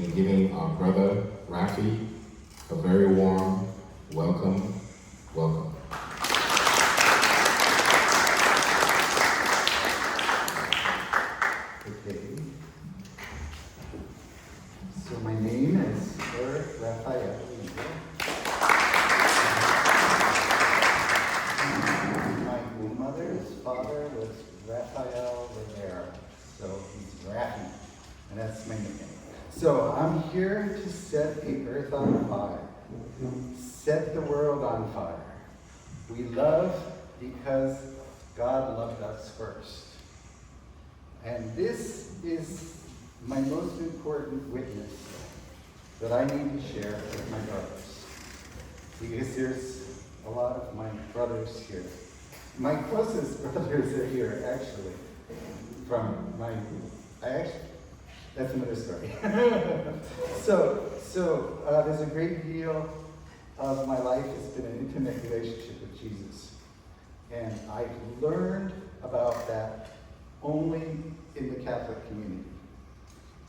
in giving our brother Raafi a very warm welcome. Welcome. Okay. So my name is Raafi. My mother's father was Raphael Rivera, so he's Raafi, and that's my nickname. So I'm here to set the earth on fire, set the world on fire. We love because God loved us first. And this is my most important witness that I need to share with my brothers, because there's a lot of my brothers here. My closest brothers are here, actually, that's another story. So there's a great deal of my life has been an intimate relationship with Jesus. And I've learned about that only in the Catholic community.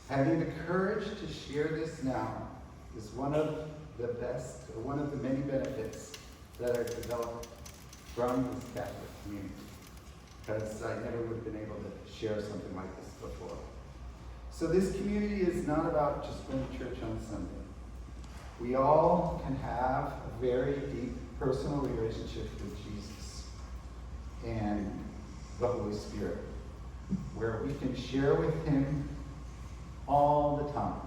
Having the courage to share this now is one of the best, or one of the many benefits that are developed from this Catholic community, because I never would have been able to share something like this before. So this community is not about just going to church on Sunday. We all can have a very deep personal relationship with Jesus and the Holy Spirit, where we can share with him all the time,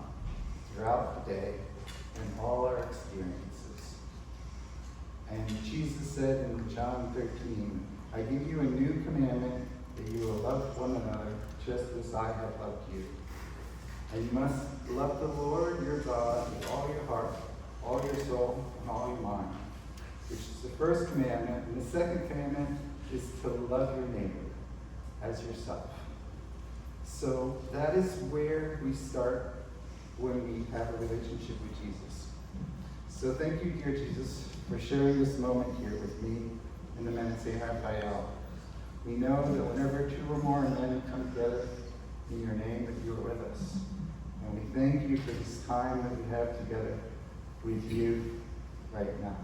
throughout the day, and all our experiences. And Jesus said in John 13, I give you a new commandment, that you will love one another just as I have loved you. And you must love the Lord your God with all your heart, all your soul, and all your mind, which is the first commandment. And the second commandment is to love your neighbor as yourself. So that is where we start when we have a relationship with Jesus. So thank you, dear Jesus, for sharing this moment here with me and the men at St. Raphael. We know that whenever two or more men come together in your name, that you are with us. And we thank you for this time that we have together with you right now.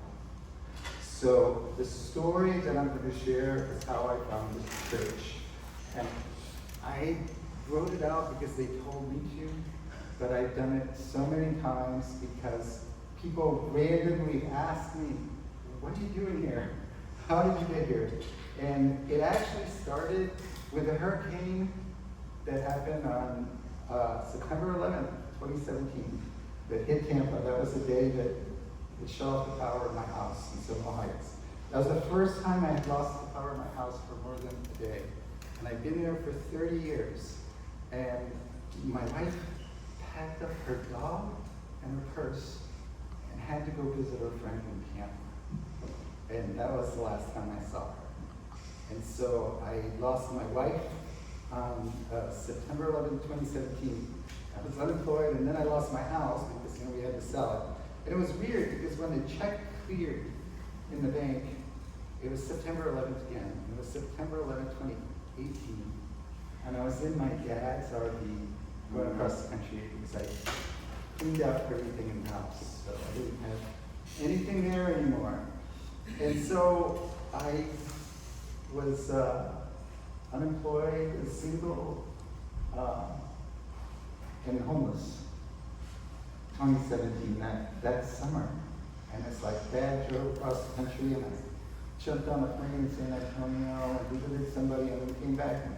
So the story that I'm going to share is how I found this church. And I wrote it out because they told me to, but I've done it so many times because people randomly ask me, what are you doing here? How did you get here? And it actually started with a hurricane that happened on September 11th, 2017, that hit Tampa. That was the day that it shut off the power of my house in Seminole Heights. That was the first time I had lost the power of my house for more than a day. And I've been there for 30 years. And my wife packed up her dog and her purse and had to go visit her friend in Tampa. And that was the last time I saw her. And so I lost my wife on September 11, 2017. I was unemployed, and then I lost my house because we had to sell it. And it was weird because when the check cleared in the bank, it was September 11th again. It was September 11th, 2018. And I was in my dad's RV going across the country because I cleaned out everything in the house. So I didn't have anything there anymore. And so I was unemployed, single, and homeless. 2017, that summer. And it's like Dad drove across the country and I jumped on a plane in San Antonio and visited somebody and then came back and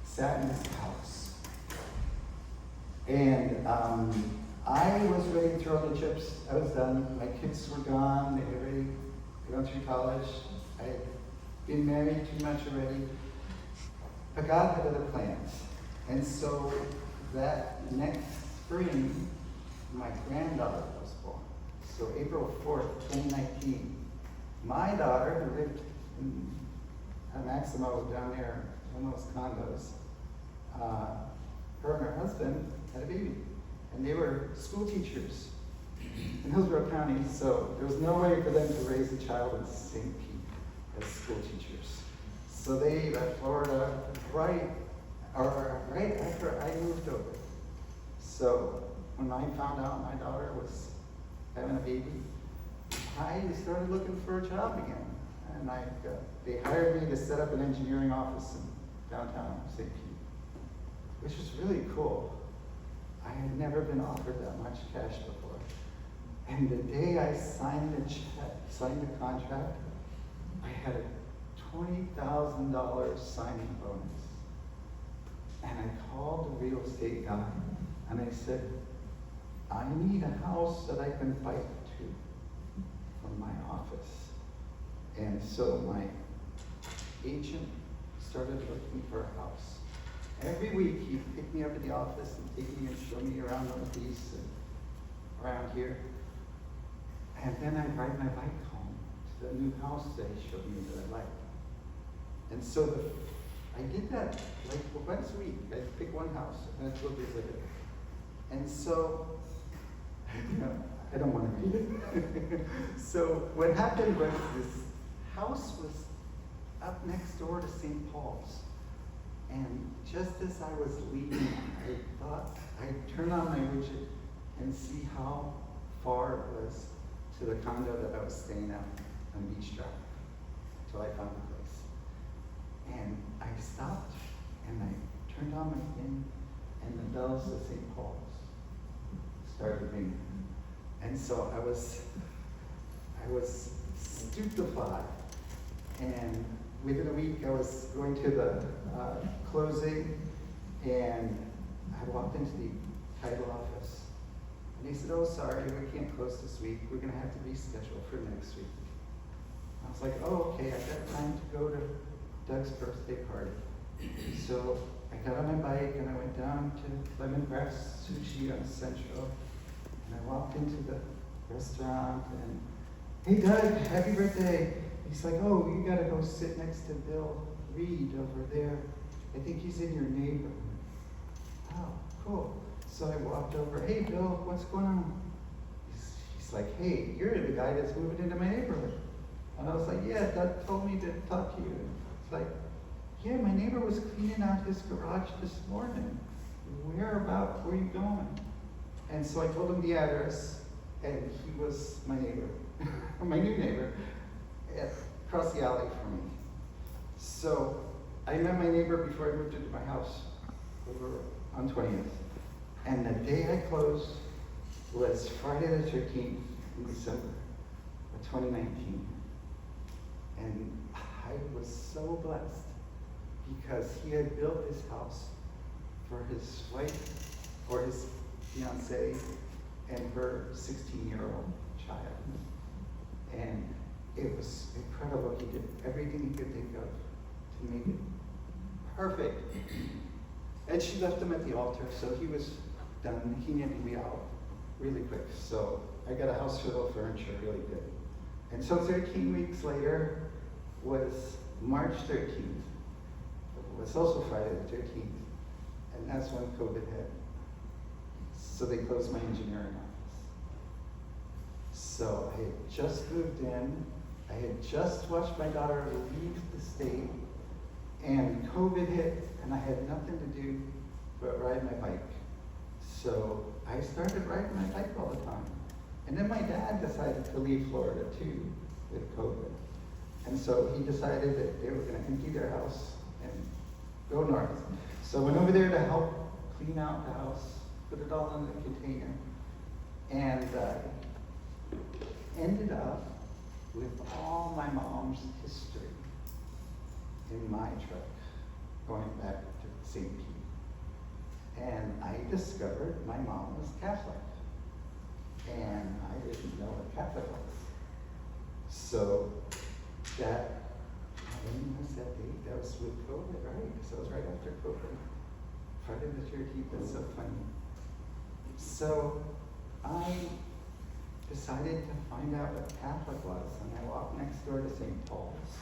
sat in this house. And I was ready to throw the chips. I was done. My kids were gone. They were ready to go through college. I had been married too much already. But God had other plans. And so that next spring, my granddaughter was born. So April 4th, 2019. My daughter, who lived in Maximo down there, one of those condos, her and her husband had a baby. And they were school teachers in Hillsborough County, so there was no way for them to raise a child in St. Pete as school teachers. So they left Florida right after I moved over. So when I found out my daughter was having a baby, I started looking for a job again. And they hired me to set up an engineering office in downtown St. Pete, which was really cool. I had never been offered that much cash before. And the day I signed the contract, I had a $20,000 signing bonus. And I called the real estate guy and I said, I need a house that I can bike to from my office. And so my agent started looking for a house. Every week he'd pick me up at the office and take me and show me around Northeast and around here. And then I'd ride my bike home to the new house that he showed me that I liked. And so I did that like once a week. I'd pick one house and I'd go visit it. And so, I don't want to read it. So what happened was this house was up next door to St. Paul's. And just as I was leaving, I thought I'd turn on my widget and see how far it was to the condo that I was staying at on Beach Drive until I found the place. And I stopped and I turned on my thing and the bells of St. Paul's started ringing. And so I was stupefied. And within a week I was going to the closing and I walked into the title office. And they said, oh, sorry, we can't close this week. We're gonna have to reschedule for next week. I was like, oh, okay, I got time to go to Doug's birthday party. So I got on my bike and I went down to Lemongrass Sushi on Central. And I walked into the restaurant and, hey Doug, happy birthday. He's like, oh, you gotta go sit next to Bill Reed over there. I think he's in your neighborhood. Oh, cool. So I walked over, hey Bill, what's going on? He's like, hey, you're the guy that's moving into my neighborhood. And I was like, yeah, Doug told me to talk to you. It's like, yeah, my neighbor was cleaning out his garage this morning. Where are you going? And so I told him the address, and he was my neighbor, my new neighbor, across the alley from me. So I met my neighbor before I moved into my house over on 20th. And the day I closed was Friday the 13th in December of 2019. And I was so blessed because he had built this house for his wife or his fiance and her 16-year-old child. And it was incredible. He did everything he could think of to make it perfect. And she left him at the altar, so he was done. He needed to be out really quick. So I got a house full of furniture really good. And so 13 weeks later was March 13th. It was also Friday the 13th. And that's when COVID hit. So they closed my engineering office. So I had just moved in. I had just watched my daughter leave the state. And COVID hit, and I had nothing to do but ride my bike. So I started riding my bike all the time. And then my dad decided to leave Florida too with COVID. And so he decided that they were going to empty their house and go north. So I went over there to help clean out the house, put it all in the container, and ended up with all my mom's history in my truck, going back to St. Pete. And I discovered my mom was Catholic. And I didn't know what Catholic was. So when was that date? That was with COVID, right? So it was right after COVID. Friday the 13th, that's so funny. So I decided to find out what Catholic was, and I walked next door to St. Paul's,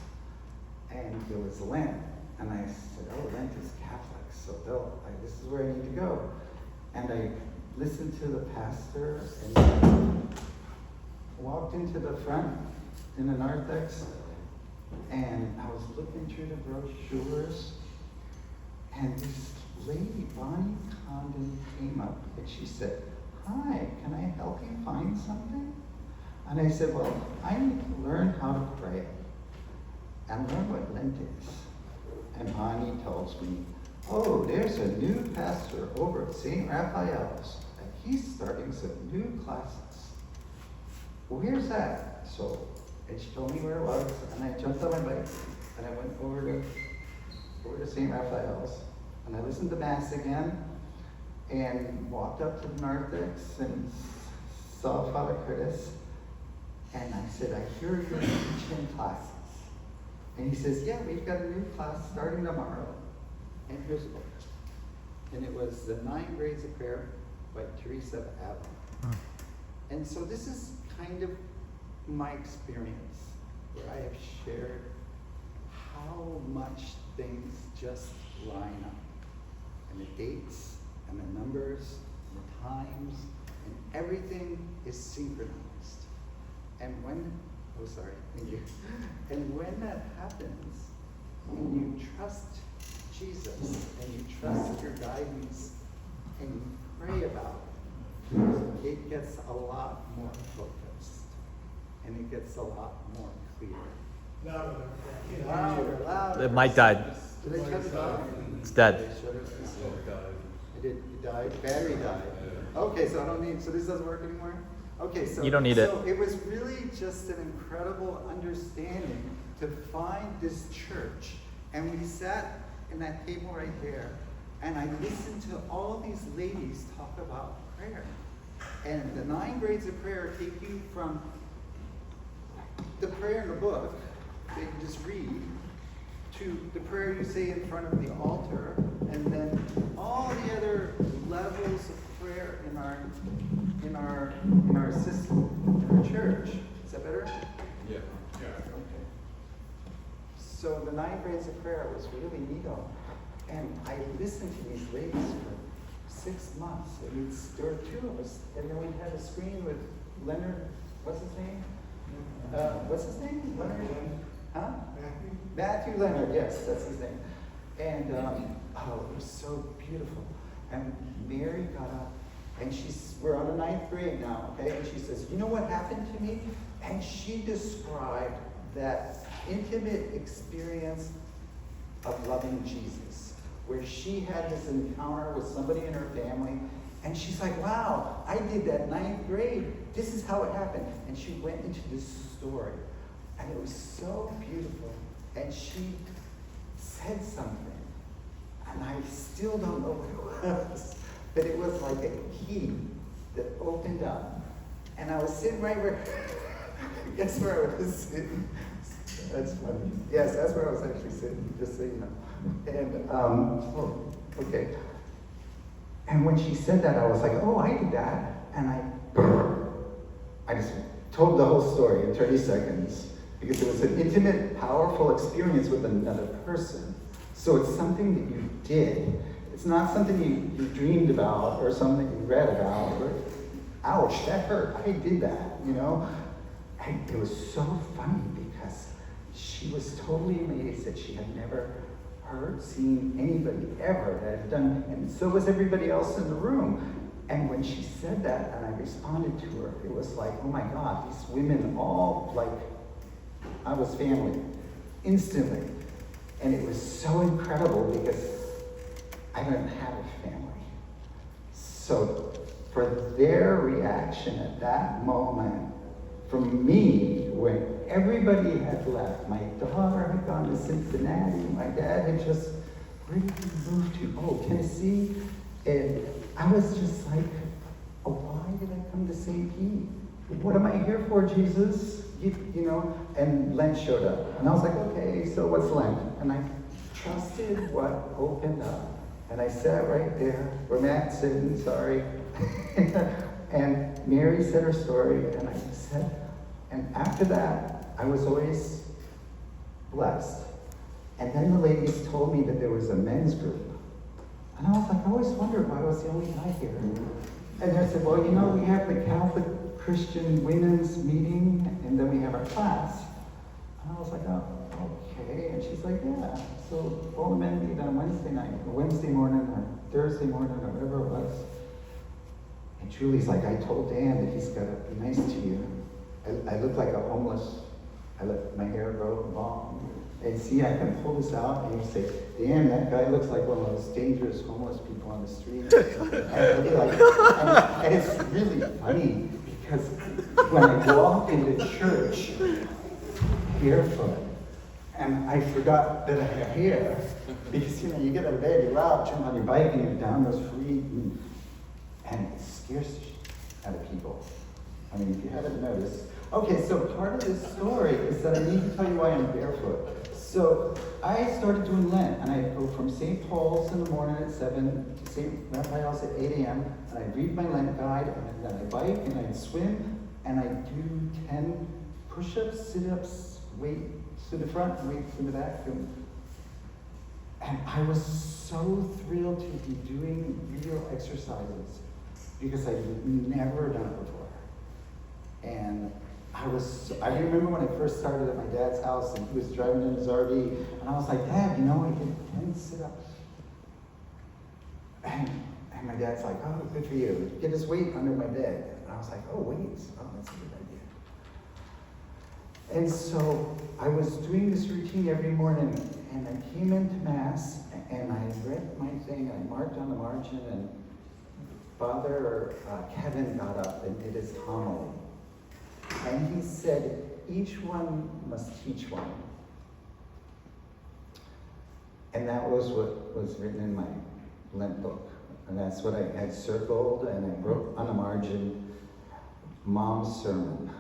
and there was Lent, and I said, oh, Lent is Catholic, so Bill, this is where I need to go. And I listened to the pastor, and walked into the front in a narthex, and I was looking through the brochures, and this lady, Bonnie Condon, came up, and she said, hi, can I help you find something? And I said, well, I need to learn how to pray and learn what Lent is. And Ani tells me, oh, there's a new pastor over at St. Raphael's, and he's starting some new classes. Where's that? So, and she told me where it was, and I jumped on my bike, and I went over to St. Raphael's, and I listened to Mass again, and walked up to the narthex and saw Father Curtis, and I said, I hear you're teaching classes. And he says, yeah, we've got a new class starting tomorrow. And here's the book. And it was The 9 Grades of Prayer by Teresa of Avila. And so this is kind of my experience, where I have shared how much things just line up. And the dates, and the numbers, and the times, and everything is synchronized. And when, oh sorry, thank you. And when that happens, when you trust Jesus, and you trust your guidance, and you pray about it, it gets a lot more focused, and it gets a lot more clear. Louder. The mic died. Did they shut it off? It's dead. They shut it? It died? Battery died. Okay, so I don't need, so this doesn't work anymore? Okay, so You don't need it. So it was really just an incredible understanding to find this church. And we sat in that table right there, and I listened to all these ladies talk about prayer. And the 9 grades of prayer take you from the prayer in the book that you just read to the prayer you say in front of the altar, and then all the other levels of prayer in our system, in our church. Is that better? Yeah. Okay. So the 9 grades of prayer was really neat. And I listened to these ladies for 6 months. I mean, there were 2 of us, and then we had a screen with Leonard, what's his name? Leonard? Huh? Matthew Leonard, yes, that's his name. And it was so beautiful. And Mary got up, and we're on the 9th grade now, okay? And she says, you know what happened to me? And she described that intimate experience of loving Jesus, where she had this encounter with somebody in her family, and she's like, wow, I did that 9th grade. This is how it happened. And she went into this story, and it was so beautiful. And she said something, and I still don't know what it was, but it was like a key that opened up. And I was sitting right where, guess where I was sitting? That's funny. Yes, that's where I was actually sitting, just so you know. And, okay. And when she said that, I was like, oh, I did that. And I just told the whole story in 30 seconds, because it was an intimate, powerful experience with another person. So it's something that you did. It's not something you dreamed about or something you read about. Or, ouch, that hurt. I did that, you know? And it was so funny because she was totally amazed that she had never seen anybody ever that had done, and so was everybody else in the room. And when she said that, and I responded to her, it was like, oh my God, these women all, like, I was family, instantly. And it was so incredible because I didn't have a family. So for their reaction at that moment, from me, when everybody had left, my daughter had gone to Cincinnati, my dad had just, where did he move to? Oh, Tennessee. And I was just like, oh, why did I come to St. Pete? What am I here for, Jesus? You know, and Lent showed up. And I was like, okay, so what's Lent? And I trusted what opened up. And I sat right there where Matt's sitting, sorry. And Mary said her story, and I said, and after that, I was always blessed. And then the ladies told me that there was a men's group. And I was like, I always wondered why I was the only guy here. And they said, well, you know, we have the Catholic Christian women's meeting, and then we have our class. And I was like, oh, okay. And she's like, yeah. So all the men meet on Wednesday night, or Wednesday morning, or Thursday morning, or whatever it was. And Julie's like, I told Dan that he's got to be nice to you. I look like a homeless. I let my hair grow long. And see, I can pull this out and you say, Dan, that guy looks like one of those dangerous homeless people on the street. And it's really funny because when I walk into church barefoot, and I forgot that I have hair, because you get out of bed, you're out, jump on your bike, and you're down those feet, and it scares the shit out of people. I mean, if you haven't noticed. Okay, so part of this story is that I need to tell you why I'm barefoot. So I started doing Lent, and I go from St. Paul's in the morning at 7 to St. Raphael's at 8 a.m., and I read my Lent guide, and then I bike, and I swim, and I do 10 push-ups, sit-ups, weight to the front, weight to the back. And I was so thrilled to be doing real exercises because I'd never done it before. And I remember when I first started at my dad's house and he was driving in his RV, and I was like, Dad, I did 10 sit-ups. And my dad's like, oh, good for you. Get his weight under my bed. And I was like, oh, weights. Oh, that's a good idea. And so I was doing this routine every morning, and I came into Mass, and I read my thing, and I marked on the margin, and Father Kevin got up and did his homily. And he said, each one must teach one. And that was what was written in my Lent book. And that's what I had circled, and I wrote on the margin, Mom's Sermon.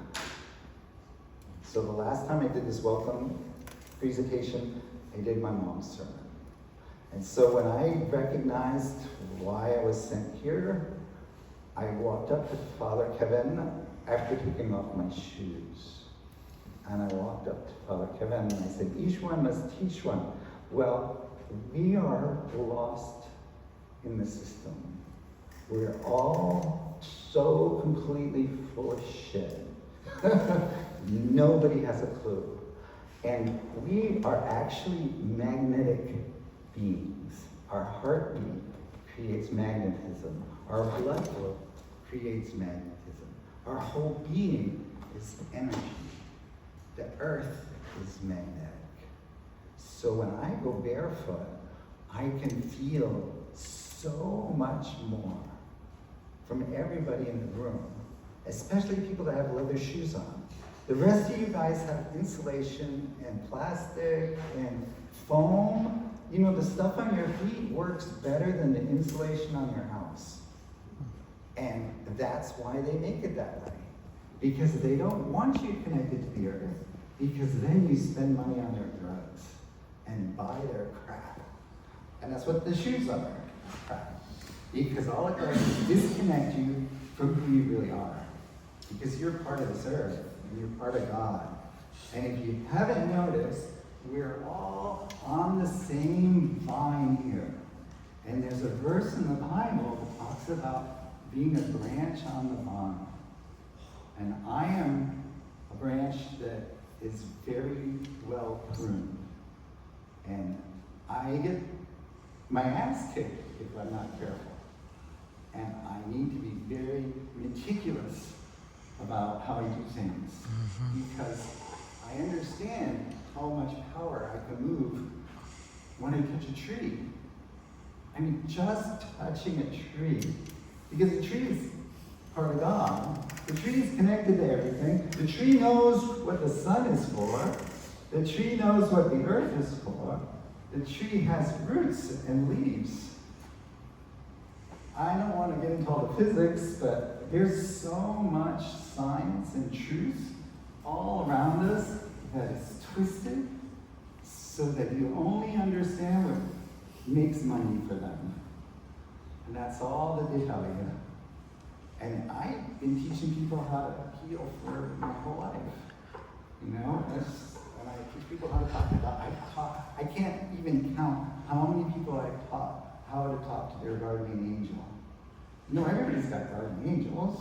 So the last time I did this welcome presentation, I did my mom's sermon. And so when I recognized why I was sent here, I walked up to Father Kevin after taking off my shoes. And I walked up to Father Kevin and I said, each one must teach one. Well, we are lost in the system. We're all so completely full of shit. Nobody has a clue. And we are actually magnetic beings. Our heartbeat creates magnetism. Our blood flow creates magnetism. Our whole being is energy. The earth is magnetic. So when I go barefoot, I can feel so much more from everybody in the room, especially people that have leather shoes on. The rest of you guys have insulation and plastic and foam. The stuff on your feet works better than the insulation on your house. And that's why they make it that way. Because they don't want you connected to the earth, because then you spend money on their drugs and buy their crap. And that's what the shoes are, crap. Because all it does is disconnect you from who you really are. Because you're part of this earth, and you're part of God. And if you haven't noticed, we're all on the same vine here. And there's a verse in the Bible that talks about being a branch on the vine. And I am a branch that is very well pruned. And I get my ass kicked if I'm not careful. And I need to be very meticulous about how I do things. Because I understand how much power I can move when I touch a tree. I mean, just touching a tree. Because the tree is part of God. The tree is connected to everything. The tree knows what the sun is for. The tree knows what the earth is for. The tree has roots and leaves. I don't want to get into all the physics, but there's so much science and truth all around us that is twisted so that you only understand what makes money for them. And that's all that they tell you. And I've been teaching people how to heal for my whole life. And I teach people how to talk about, I can't even count how many people I've taught how to talk to their guardian angel. Everybody's got guardian angels.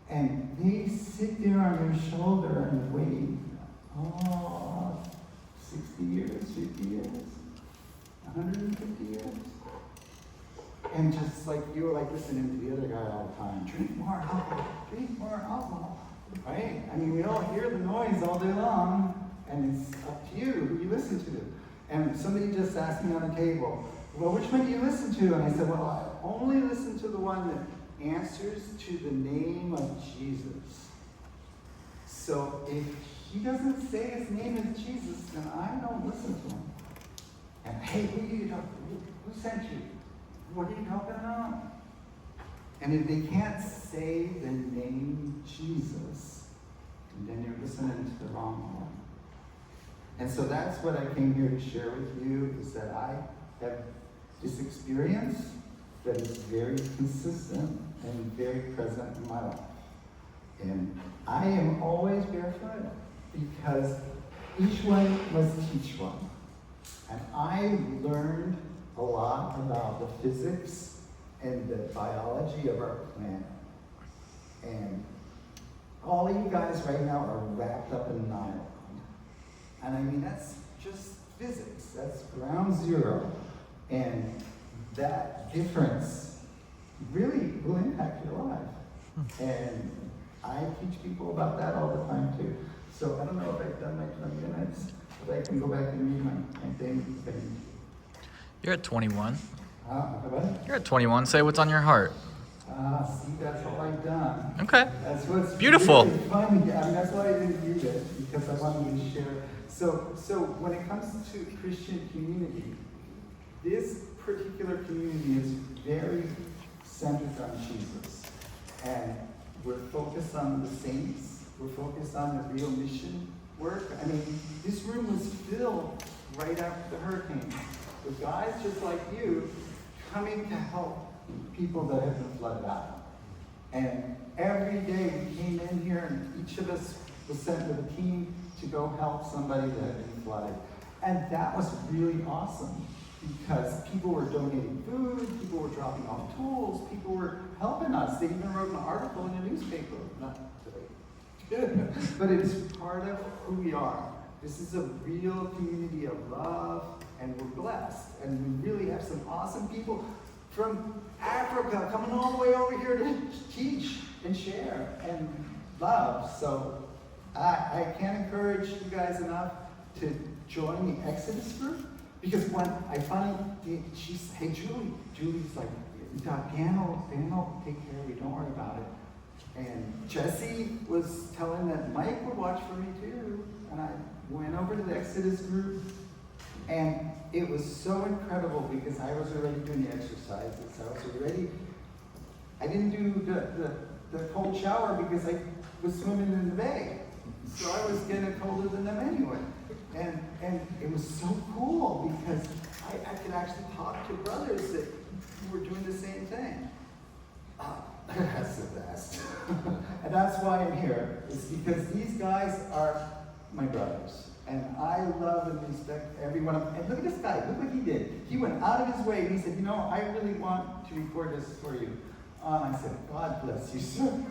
And they sit there on your shoulder and wait, 60 years, 50 years, 150 years. am just like, you were like listening to the other guy all the time. Drink more alcohol, right? I mean, we all hear the noise all day long, and it's up to you who you listen to. And somebody just asked me on the table, well, which one do you listen to? And I said, well, I only listen to the one that answers to the name of Jesus. So if he doesn't say his name is Jesus, then I don't listen to him. And hey, who are you talking to? Who sent you? What are you talking about? And if they can't say the name Jesus, then you're listening to the wrong one. And so that's what I came here to share with you, is that I have this experience that is very consistent and very present in my life. And I am always barefoot because each one must teach one. And I learned a lot about the physics and the biology of our planet. And all of you guys right now are wrapped up in nylon. And I mean, that's just physics. That's ground zero. And that difference really will impact your life. And I teach people about that all the time too. So I don't know if I've done my 20 minutes, but I can go back and read my thing. You're at 21. What? You're at 21. Say what's on your heart. See, that's all I've done. Okay. That's what's Beautiful. Really funny. I mean, that's why I didn't read it, because I wanted to share. So when it comes to Christian community, this particular community is very centered on Jesus. And we're focused on the saints. We're focused on the real mission work. I mean, this room was filled right after the hurricane with guys just like you coming to help people that have been flooded out. And every day we came in here and each of us was sent with a team to go help somebody that had been flooded. And that was really awesome because people were donating food, people were dropping off tools, people were helping us. They even wrote an article in a newspaper, not today. But it is part of who we are. This is a real community of love, and we're blessed. And we really have some awesome people from Africa coming all the way over here to teach and share and love. So I can't encourage you guys enough to join the Exodus group, because when I finally, she's, hey Julie's like, Dan will take care of you, don't worry about it. And Jesse was telling that Mike would watch for me too, and I went over to the Exodus group, and it was so incredible because I was already doing the exercises. I didn't do the cold shower because I was swimming in the bay. So I was getting colder than them anyway. And it was so cool because I could actually talk to brothers that were doing the same thing. That's the best. And that's why I'm here, is because these guys are my brothers. And I love and respect every one of them. And look at this guy, look what he did. He went out of his way and he said, you know, I really want to record this for you. And I said, God bless you, sir.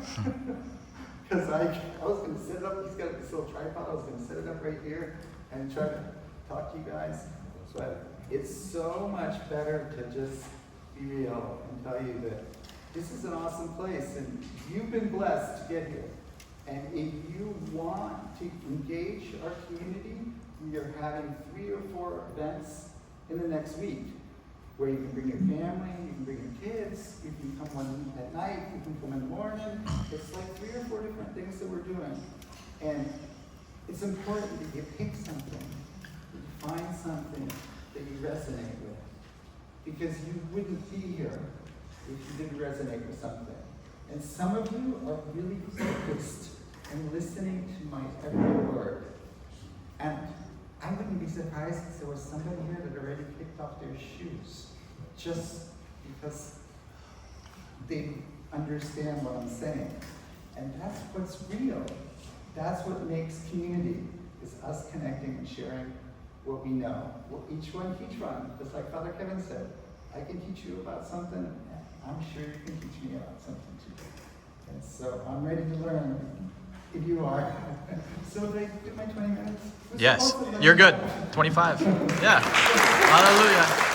Because I was going to set it up, he's got this little tripod, I was going to set it up right here and try to talk to you guys. But it's so much better to just be real and tell you that this is an awesome place and you've been blessed to get here. And if you want to engage our community, we are having 3 or 4 events in the next week where you can bring your family, you can bring your kids, you can come one at night, you can come in the morning. It's like 3 or 4 different things that we're doing. And it's important that you pick something, that you find something that you resonate with. Because you wouldn't be here if you didn't resonate with something. And some of you are really focused and listening to my every word. And I wouldn't be surprised if there was somebody here that already kicked off their shoes just because they understand what I'm saying. And that's what's real. That's what makes community, is us connecting and sharing what we know. Well, each one teach one, just like Father Kevin said. I can teach you about something, I'm sure you can teach me about something too. And so I'm ready to learn, if you are. So did I do my 20 minutes? Yes, you're good. 25. Yeah. Hallelujah.